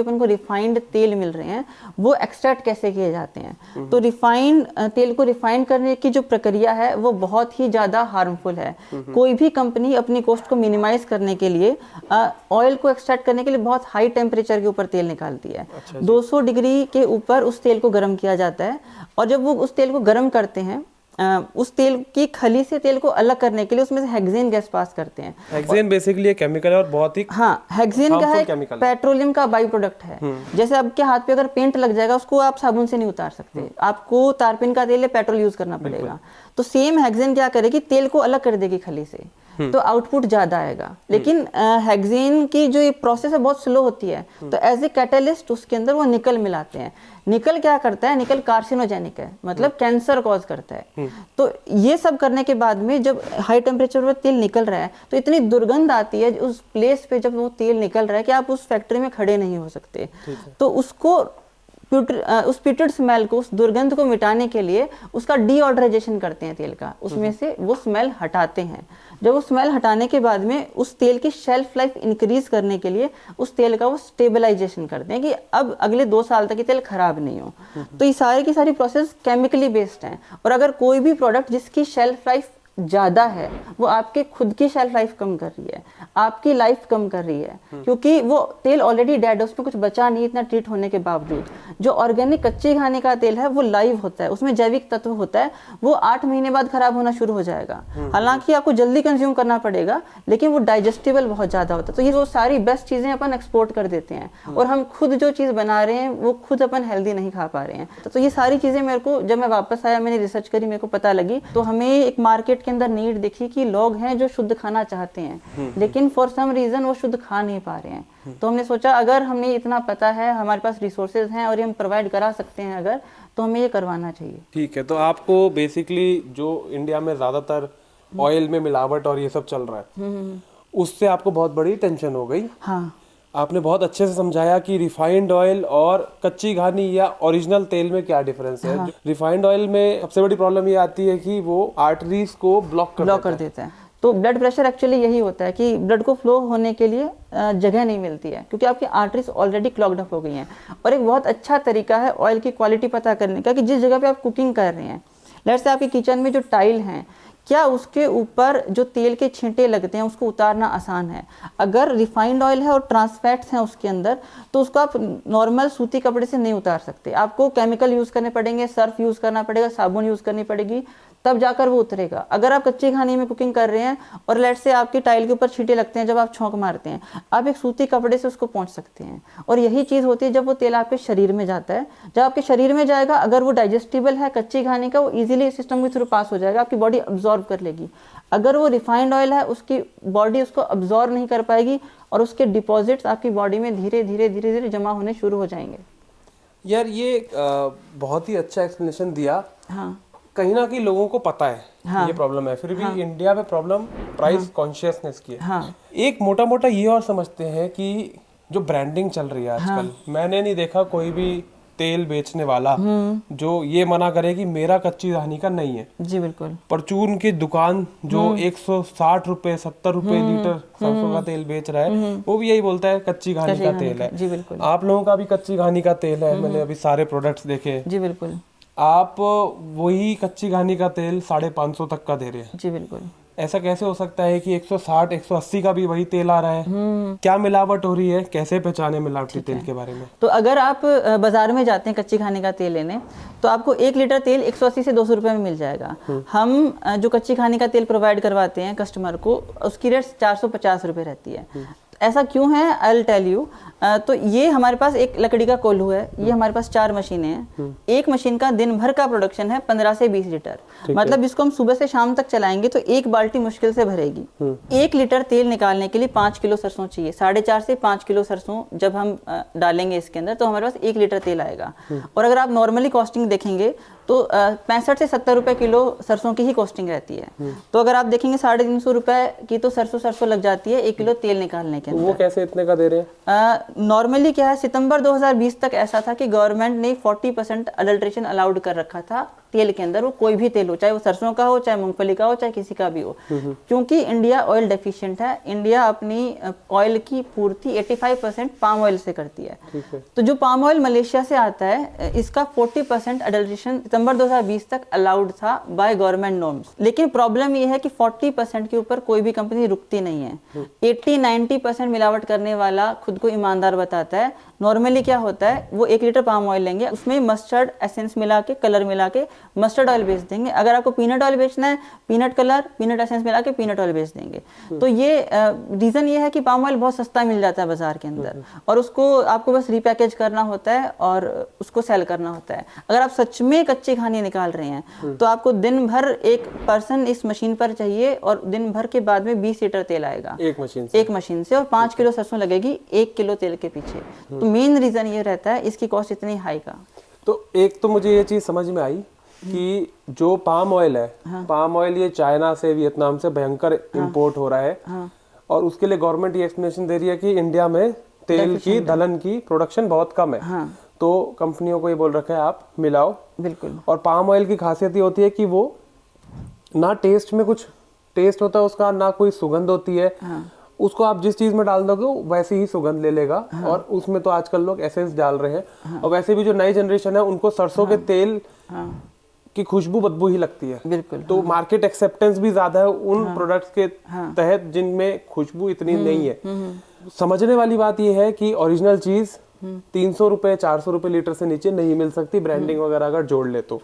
अपन को रिफाइंड तेल मिल रहे हैं वो एक्सट्रैक्ट कैसे किए जाते हैं। तो रिफाइंड तेल को रिफाइन करने की जो प्रक्रिया है वो बहुत ही ज़्यादा हार्मफुल है। कोई भी कंपनी अपनी कॉस्ट को मिनिमाइज करने के लिए ऑयल को एक्सट्रैक्ट करने के लिए बहुत हाई टेम्परेचर के ऊपर तेल निकालती है। 200 डिग्री के ऊपर उस तेल को गर्म किया जाता है और जब वो उस तेल को गर्म करते हैं उस तेल की खली से तेल को अलग करने के लिए उसमें से हेक्सेन गैस पास करते हैं। हेक्सेन बेसिकली एक केमिकल है और बहुत ही हेक्सेन क्या है, पेट्रोलियम का बाई प्रोडक्ट है। जैसे आपके हाथ पे अगर पेंट लग जाएगा उसको आप साबुन से नहीं उतार सकते, आपको तारपीन का तेल या पेट्रोल यूज करना पड़ेगा। तो सेम हेक्सेन क्या करेगी, तेल को अलग कर देगी खली से, तो आउटपुट ज्यादा आएगा। लेकिन हेक्सेन की जो ये प्रोसेस है बहुत स्लो होती है, तो एज ए कैटलिस्ट उसके अंदर वो निकल मिलाते हैं। निकल क्या करता है, निकल कार्सिनोजेनिक है, मतलब कैंसर कॉज करता है। तो ये सब करने के बाद में जब हाई टेम्परेचर पर तेल निकल रहा है तो इतनी दुर्गंध आती है उस प्लेस पे जब वो तेल निकल रहा है कि आप उस फैक्ट्री में खड़े नहीं हो सकते। तो उसको उस प्यूट्रिड स्मेल को, उस दुर्गंध को मिटाने के लिए उसका डीऑडराइजेशन करते हैं तेल का, उसमें से वो स्मेल हटाते हैं। जब वो स्मेल हटाने के बाद में उस तेल की शेल्फ लाइफ इंक्रीज करने के लिए उस तेल का वो स्टेबलाइजेशन करते हैं कि अब अगले 2 साल तक ये तेल खराब नहीं हो। तो ये सारी की सारी प्रोसेस केमिकली बेस्ड हैं। और अगर कोई भी प्रोडक्ट जिसकी शेल्फ लाइफ ज़्यादा है वो आपके खुद की शेल्फ लाइफ कम कर रही है, आपकी लाइफ कम कर रही है, क्योंकि वो तेल ऑलरेडी डेड है, उसमें कुछ बचा नहीं इतना ट्रीट होने के बावजूद। जो ऑर्गेनिक कच्चे खाने का तेल है वो लाइव होता है, उसमें जैविक तत्व होता है, वो 8 महीने बाद खराब होना शुरू हो जाएगा। हालांकि आपको जल्दी कंज्यूम करना पड़ेगा लेकिन वो डाइजेस्टिबल बहुत ज़्यादा होता है। तो ये वो सारी बेस्ट चीज़ें अपन एक्सपोर्ट कर देते हैं और हम खुद जो चीज़ बना रहे हैं वो खुद अपन हेल्दी नहीं खा पा रहे हैं। तो ये सारी चीज़ें मेरे को, जब मैं वापस आया मैंने रिसर्च करी, मेरे को पता लगी। तो हमें एक मार्केट के अंदर नीड देखी कि लोग हैं जो शुद्ध खाना चाहते हैं लेकिन फॉर सम रीजन वो शुद्ध खा नहीं पा रहे हैं। तो हमने सोचा अगर हमें इतना पता है, हमारे पास रिसोर्सेज हैं और ये हम प्रोवाइड करा सकते हैं अगर, तो हमें ये करवाना चाहिए। ठीक है, तो आपको बेसिकली जो इंडिया में ज्यादातर ऑयल में मिलावट और ये सब चल रहा है उससे आपको बहुत बड़ी टेंशन हो गई। हाँ, आपने बहुत अच्छे से समझाया कि रिफाइंड ऑयल और कच्ची घानी या ओरिजिनल तेल में क्या डिफरेंस है। रिफाइंड ऑयल में सबसे बड़ी प्रॉब्लम ये आती है कि वो आर्टरीज को ब्लॉक कर देता है। तो ब्लड प्रेशर एक्चुअली यही होता है कि ब्लड को फ्लो होने के लिए जगह नहीं मिलती है क्योंकि आपकी आर्टरीज ऑलरेडी क्लॉग्ड अप हो गई हैं। और एक बहुत अच्छा तरीका है ऑयल की क्वालिटी पता करने का कि जिस जगह पे आप कुकिंग कर रहे हैं, लेट्स से आपके किचन में जो टाइल हैं, क्या उसके ऊपर जो तेल के छींटे लगते हैं उसको उतारना आसान है। अगर रिफाइंड ऑयल है और ट्रांसफैट्स हैं उसके अंदर, तो उसको आप नॉर्मल सूती कपड़े से नहीं उतार सकते, आपको केमिकल यूज़ करने पड़ेंगे, सर्फ यूज़ करना पड़ेगा, साबुन यूज़ करनी पड़ेगी, तब जाकर वो उतरेगा। अगर आप कच्चे खाने में कुकिंग कर रहे हैं और लेट से आपकी टाइल के ऊपर छींटे लगते हैं जब आप छौंक मारते हैं, आप एक सूती कपड़े से उसको पोंछ सकते हैं। और यही चीज़ होती है जब वो तेल आपके शरीर में जाता है। जब आपके शरीर में जाएगा, अगर वो डाइजेस्टिबल है कच्चे खाने का, वो ईजिली सिस्टम के थ्रू पास हो जाएगा, आपकी बॉडी अब्जॉर्व कर लेगी। अगर वो रिफाइंड ऑयल है, उसकी बॉडी उसको अब्जॉर्व नहीं कर पाएगी और उसके डिपॉजिट्स आपकी बॉडी में धीरे धीरे जमा होने शुरू हो जाएंगे। यार ये बहुत ही अच्छा एक्सप्लेनेशन दिया। हाँ, कहीं ना कहीं लोगों को पता है ये प्रॉब्लम है, फिर भी इंडिया में प्रॉब्लम प्राइस कॉन्शियसनेस की है। एक मोटा मोटा ये और समझते हैं कि जो ब्रांडिंग चल रही है आजकल, मैंने नहीं देखा कोई भी तेल बेचने वाला जो ये मना करे कि मेरा कच्ची घानी का नहीं है। जी बिल्कुल। परचून की दुकान जो 160 रुपए 70 रुपए लीटर सरसों का तेल बेच रहा है, वो भी यही बोलता है कच्ची घानी का तेल है। जी बिल्कुल। आप लोगों का भी कच्ची घानी का तेल है, मैंने अभी सारे प्रोडक्ट्स देखे। जी बिल्कुल। आप वही कच्ची घानी का तेल 550 तक का दे रहे हैं। जी बिल्कुल। ऐसा कैसे हो सकता है कि 160 180 का भी वही तेल आ रहा है? क्या मिलावट हो रही है, कैसे पहचाने मिलावटी तेल के बारे में? तो अगर आप बाजार में जाते हैं कच्ची खाने का तेल लेने, तो आपको 1 लीटर तेल 180 से 200 रुपए में मिल जाएगा। हम जो कच्ची खाने का तेल प्रोवाइड करवाते हैं कस्टमर को, उसकी रेट 450 रुपए रहती है। ऐसा क्यों है, आई विल टेल यू। तो ये हमारे पास एक लकड़ी का कोल्हू है, ये हमारे पास 4 मशीनें हैं। एक मशीन का दिन भर का प्रोडक्शन है 15 से 20 लीटर, मतलब इसको हम सुबह से शाम तक चलाएंगे तो 1 बाल्टी मुश्किल से भरेगी। 1 लीटर तेल निकालने के लिए 5 किलो सरसों चाहिए। 4.5 से 5 किलो सरसों जब हम डालेंगे इसके अंदर तो हमारे पास 1 लीटर तेल आएगा। और अगर आप नॉर्मली कॉस्टिंग देखेंगे तो 65 से 70 रुपए किलो सरसों की ही कॉस्टिंग रहती है। तो अगर आप देखेंगे 350 रुपए की तो सरसों लग जाती है 1 किलो तेल निकालने के अंदर। वो कैसे इतने का दे रहे हैं? नॉर्मली क्या है, सितंबर 2020 तक ऐसा था कि गवर्नमेंट ने 40% अडल्ट्रेशन अलाउड कर रखा था तेल के अंदर, वो कोई भी तेल हो, चाहे वो सरसों का हो, चाहे मूंगफली का हो, चाहे किसी का भी हो। क्योंकि इंडिया ऑयल डेफिशिएंट है, इंडिया अपनी ऑयल की पूर्ति 85% पाम ऑयल से करती है। तो जो पाम ऑयल मलेशिया से आता है, इसका 40% अडल्ट्रेशन सितंबर 2020 तक अलाउड था बाय गवर्नमेंट नॉर्म्स। लेकिन प्रॉब्लम ये है कि 40% के ऊपर कोई भी कंपनी रुकती नहीं है। 80-90% मिलावट करने वाला खुद को ईमानदार बताता है। नॉर्मली क्या होता है, वो 1 लीटर पाम ऑयल लेंगे, उसमें मस्टर्ड एसेंस मिला के, कलर मिला के मस्टर्ड ऑयल बेच देंगे। अगर आपको पीनट ऑयल बेचना है, पीनट कलर, पीनट एसेंस मिला के पीनट ऑयल बेच देंगे। तो ये रीजन ये है कि पाम ऑयल बहुत सस्ता मिल जाता है बाजार के अंदर, और उसको आपको बस रिपैकेज करना होता है और उसको सेल करना होता है। अगर आप सच में कच्ची खानी निकाल रहे हैं तो आपको दिन भर एक पर्सन इस मशीन पर चाहिए, और दिन भर के बाद में 20 लीटर तेल आएगा एक मशीन से, और 5 किलो सरसों लगेगी 1 किलो तेल के पीछे। तो मेन रीजन ये रहता है इसकी कॉस्ट इतनी हाई का। तो एक तो मुझे ये चीज समझ में आई कि जो पाम ऑयल है, पाम ऑयल ये चाइना से, वियतनाम से भयंकर इंपोर्ट हो रहा है, और उसके लिए गवर्नमेंट ये एक्सप्लेनेशन दे रही है कि इंडिया में तेल की, दलहन की प्रोडक्शन बहुत कम है। तो कंपनियों को ये बोल रखा है आप मिलाओ। बिल्कुल। और पाम ऑयल की खासियत ये होती है कि वो ना टेस्ट में कुछ टेस्ट होता है उसका, ना कोई सुगंध होती है। उसको आप जिस चीज में डाल दोगे वैसे ही सुगंध ले लेगा। और उसमें तो आजकल लोग एसेंस डाल रहे हैं। और वैसे भी जो नई जनरेशन है उनको सरसों के तेल की खुशबू बदबू ही लगती है। बिल्कुल। तो मार्केट एक्सेप्टेंस भी ज्यादा है उन प्रोडक्ट्स के तहत जिनमें खुशबू इतनी नहीं है। समझने वाली बात यह है कि ओरिजिनल चीज 300 रुपए 400 रुपए लीटर से नीचे नहीं मिल सकती, ब्रांडिंग वगैरह अगर जोड़ ले तो।